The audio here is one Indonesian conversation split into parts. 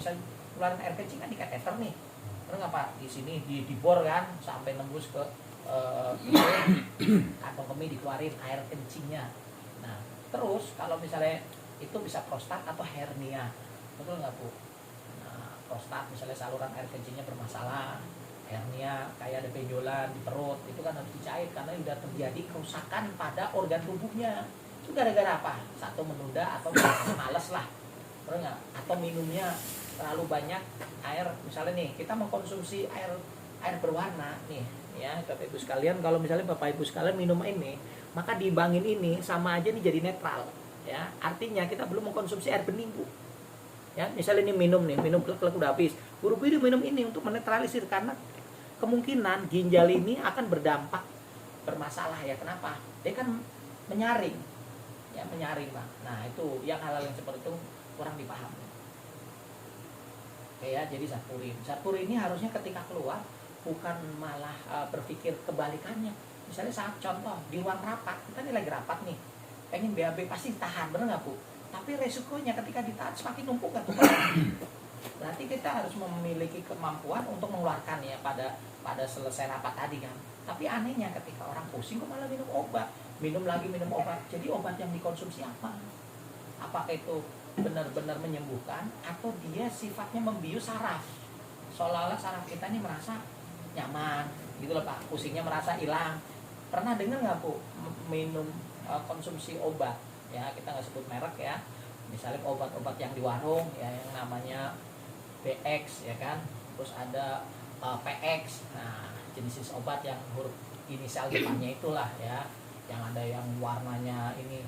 misalnya keluarin air kencing kan di kateter nih, bener nggak Pak? Di sini dibor kan sampai nembus ke kantong kemih, dikeluarin air kencingnya. Nah terus kalau misalnya itu bisa prostat atau hernia, betul nggak Bu? Nah prostat misalnya saluran air kencingnya bermasalah, hernia kayak ada benjolan di perut, itu kan harus dicair karena sudah terjadi kerusakan pada organ tubuhnya. Itu gara-gara apa? Satu menunda atau males lah, betul nggak? Atau minumnya terlalu banyak air, misalnya nih kita mengkonsumsi air berwarna nih ya Bapak Ibu sekalian, kalau misalnya Bapak Ibu sekalian minum ini maka diimbangin ini sama aja nih jadi netral ya, artinya kita belum mengkonsumsi air bening Bu ya. Misalnya ini minum klek udah habis, buru-buru minum ini untuk menetralisir karena kemungkinan ginjal ini akan berdampak bermasalah ya. Kenapa? Dia kan menyaring ya, menyaring Pak. Nah itu yang hal-hal yang seperti itu kurang dipahami. Oke ya, jadi Zatpuri ini harusnya ketika keluar bukan malah berpikir kebalikannya. Misalnya saat contoh di ruang rapat, kita nih lagi rapat nih, pengen BAB pasti tahan, bener nggak Bu? Tapi resikonya ketika ditahan semakin numpuk kan tuh. Berarti kita harus memiliki kemampuan untuk mengeluarkan ya pada selesai rapat tadi kan. Tapi anehnya ketika orang pusing kok malah minum obat, minum obat. Jadi obat yang dikonsumsi apa? Apakah itu benar-benar menyembuhkan atau dia sifatnya membius saraf? Seolah-olah saraf kita ini merasa nyaman gitu loh Pak, pusingnya merasa hilang. Pernah dengar nggak Bu minum konsumsi obat ya, kita nggak sebut merek ya, misalnya obat-obat yang di warung ya yang namanya BX ya kan, terus ada PX. Nah jenis obat yang huruf inisial depannya itulah ya, yang ada yang warnanya ini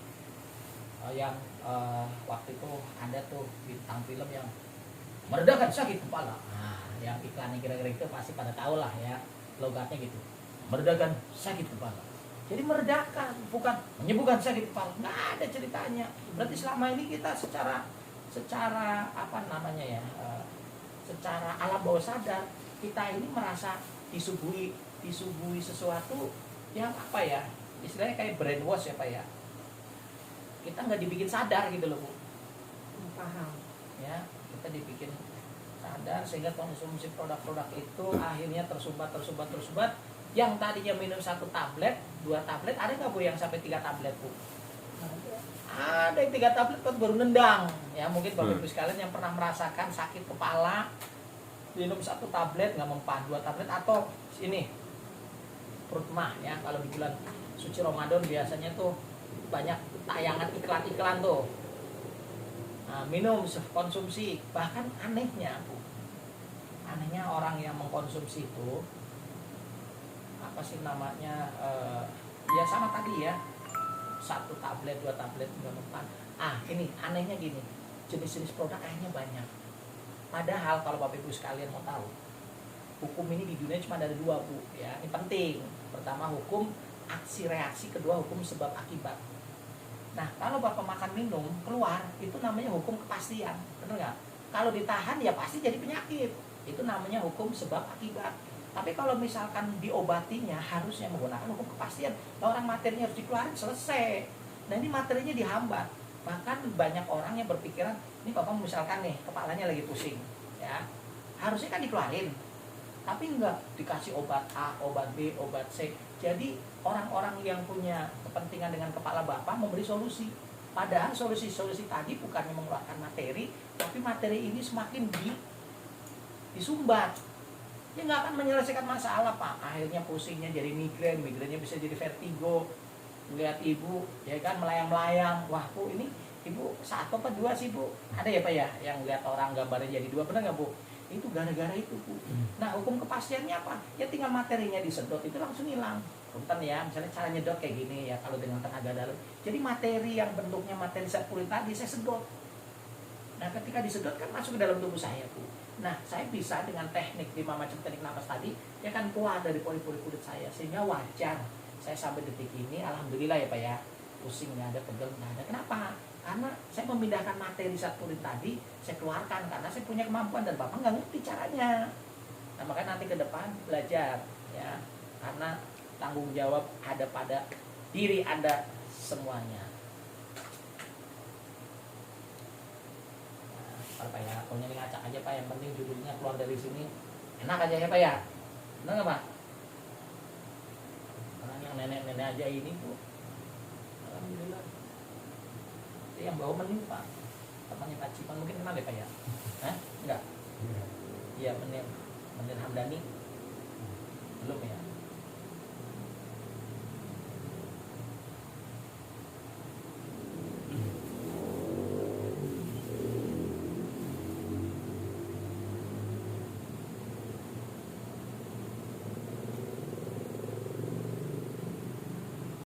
yang waktu itu ada tuh bintang film yang meredakan sakit kepala. Nah yang iklannya kira-kira itu pasti pada tahu lah ya, logatnya gitu, meredakan sakit kepala. Jadi meredakan, bukan menyembuhkan sakit kepala. Nggak ada ceritanya. Berarti selama ini kita secara apa namanya ya, secara alam bawah sadar kita ini merasa disuguhi sesuatu yang apa ya, istilahnya kayak brainwash ya Pak ya. Kita nggak dibikin sadar gitu loh Bu. Paham ya, kita dibikin sadar sehingga konsumsi produk-produk itu akhirnya tersumbat. Yang tadinya minum 1 tablet, 2 tablet, ada nggak Bu yang sampai 3 tablet Bu? Ada yang 3 tablet kan baru nendang ya. Mungkin Bapak Ibu sekalian yang pernah merasakan sakit kepala, minum 1 tablet nggak mempan, 2 tablet, atau ini perut mah ya, kalau di bulan suci Ramadan biasanya tuh banyak tayangan iklan-iklan tuh. Nah, minum konsumsi, bahkan anehnya Bu, anehnya orang yang mengkonsumsi itu apa sih namanya, ya sama tadi ya, 1 tablet 2 tablet nggak mempan. Ini anehnya gini, jenis-jenis produk akhirnya banyak. Padahal kalau Bapak Ibu sekalian mau tahu, hukum ini di dunia cuma ada 2 Bu ya, ini penting. Pertama hukum aksi reaksi, kedua hukum sebab akibat. Nah kalau Bapak makan minum keluar, itu namanya hukum kepastian, bener nggak? Kalau ditahan ya pasti jadi penyakit, itu namanya hukum sebab akibat. Tapi kalau misalkan diobatinya harusnya menggunakan hukum kepastian, orang materinya harus dikeluarin, selesai. Nah ini materinya dihambat. Bahkan banyak orang yang berpikiran, ini Bapak misalkan nih kepalanya lagi pusing ya, harusnya kan dikeluarin, tapi enggak, dikasih obat A, obat B, obat C. Jadi orang-orang yang punya kepentingan dengan kepala Bapak memberi solusi, padahal solusi-solusi tadi bukannya mengeluarkan materi, tapi materi ini semakin disumbat. Dia nggak akan menyelesaikan masalah Pak. Akhirnya pusingnya jadi migrennya bisa jadi vertigo. Lihat Ibu ya kan melayang-layang, wah Bu ini Ibu 1 apa 2 sih Bu? Ada ya Pak ya yang lihat orang gambarnya jadi 2, benar nggak Bu? Itu gara-gara itu Bu. Nah hukum kepastiannya apa? Ya tinggal materinya disedot itu langsung hilang. Punten ya, misalnya cara nyedot kayak gini ya, kalau dengan tenaga dalam. Jadi materi yang bentuknya materi Zatpuri tadi saya sedot. Nah ketika disedot kan masuk ke dalam tubuh saya Bu. Nah saya bisa dengan teknik 5 macam teknik napas tadi, ya kan keluar dari pori-pori kulit saya, sehingga wajar saya sampai detik ini alhamdulillah ya Pak ya, pusing nggak ada, pegel nggak ada. Kenapa? Karena saya memindahkan materi Zatpuri tadi, saya keluarkan karena saya punya kemampuan dan Bapak nggak ngerti caranya. Nah makanya nanti ke depan belajar ya, karena tanggung jawab ada pada diri Anda semuanya. Nah, Pak ya, pokoknya ngacak aja Pak. Pak, yang penting judulnya keluar dari sini enak aja ya Pak ya, benar nggak Pak? Karena yang nenek-nenek aja ini Bu, alhamdulillah. Itu yang bawa mending Pak, temannya Pak Cipan mungkin kenal deh Pak ya? Hah? Enggak? Iya, Menir Hamdani belum ya?